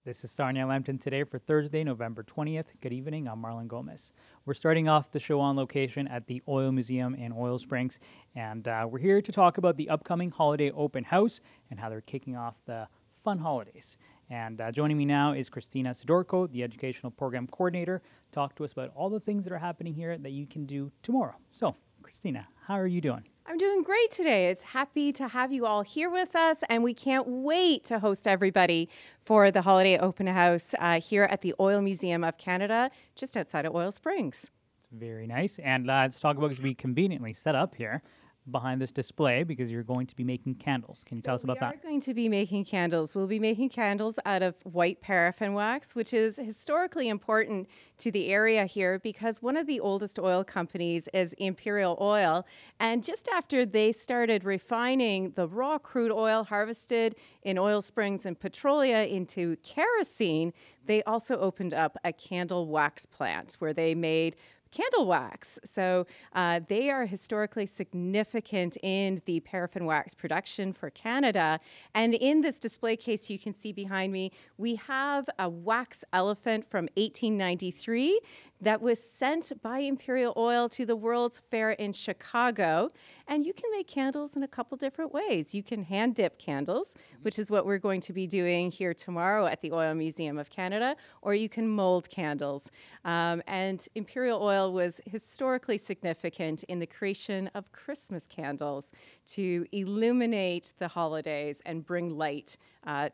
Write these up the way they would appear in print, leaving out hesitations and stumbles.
This is Sarnia, Lambton today for Thursday, November 20th. Good evening, I'm Marlon Gomez. We're starting off the show on location at the Oil Museum in Oil Springs, and we're here to talk about the upcoming holiday open house and how they're kicking off the fun holidays. And joining me now is Christina Sydorko, the Educational Program Coordinator, talk to us about all the things that are happening here that you can do tomorrow. So, Christina, how are you doing? I'm doing great today. It's happy to have you all here with us, and we can't wait to host everybody for the holiday open house here at the Oil Museum of Canada, just outside of Oil Springs. It's very nice. And let's talk about, because we conveniently set up here behind this display because you're going to be making candles. Can you tell us about that? We are going to be making candles. We'll be making candles out of white paraffin wax, which is historically important to the area here because one of the oldest oil companies is Imperial Oil. And just after they started refining the raw crude oil harvested in Oil Springs and Petrolia into kerosene, they also opened up a candle wax plant where they made candle wax. So they are historically significant in the paraffin wax production for Canada. And in this display case you can see behind me, we have a wax elephant from 1893 that was sent by Imperial Oil to the World's Fair in Chicago. And you can make candles in a couple different ways. You can hand dip candles, which is what we're going to be doing here tomorrow at the Oil Museum of Canada, or you can mold candles. And Imperial Oil was historically significant in the creation of Christmas candles to illuminate the holidays and bring light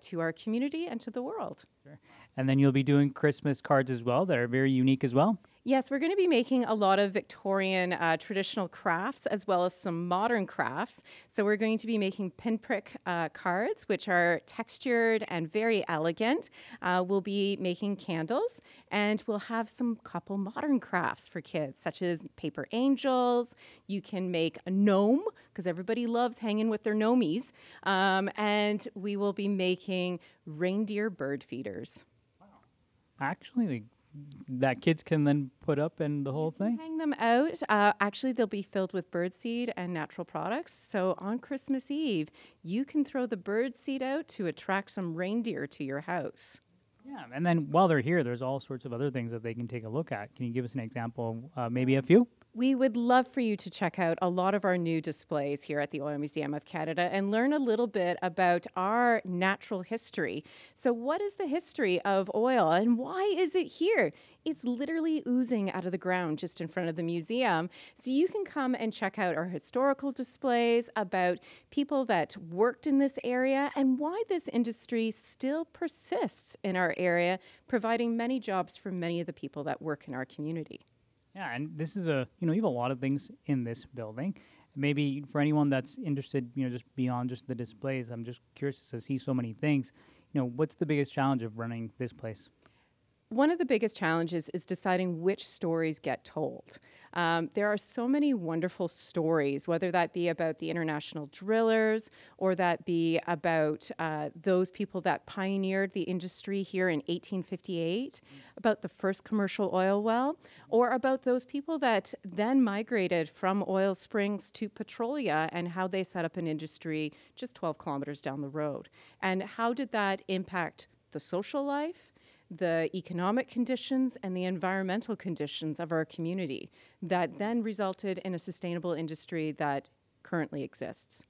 to our community and to the world. Sure. And then you'll be doing Christmas cards as well that are very unique as well. Yes, we're going to be making a lot of Victorian traditional crafts as well as some modern crafts. So we're going to be making pinprick cards, which are textured and very elegant. We'll be making candles, and we'll have some couple modern crafts for kids, such as paper angels. You can make a gnome, because everybody loves hanging with their gnomies. And we will be making reindeer bird feeders. Actually, that kids can then put up and the whole thing? Hang them out. Actually, they'll be filled with birdseed and natural products. So on Christmas Eve, you can throw the birdseed out to attract some reindeer to your house. Yeah, and then while they're here, there's all sorts of other things that they can take a look at. Can you give us an example, maybe a few? We would love for you to check out a lot of our new displays here at the Oil Museum of Canada and learn a little bit about our natural history. So what is the history of oil and why is it here? It's literally oozing out of the ground just in front of the museum. So you can come and check out our historical displays about people that worked in this area and why this industry still persists in our area, providing many jobs for many of the people that work in our community. Yeah, and this is you have a lot of things in this building. Maybe for anyone that's interested, just beyond just the displays, I'm just curious to see so many things. What's the biggest challenge of running this place? One of the biggest challenges is deciding which stories get told. There are so many wonderful stories, whether that be about the international drillers or that be about those people that pioneered the industry here in 1858, about the first commercial oil well, or about those people that then migrated from Oil Springs to Petrolia and how they set up an industry just 12 kilometers down the road. And how did that impact the social life, the economic conditions, and the environmental conditions of our community that then resulted in a sustainable industry that currently exists.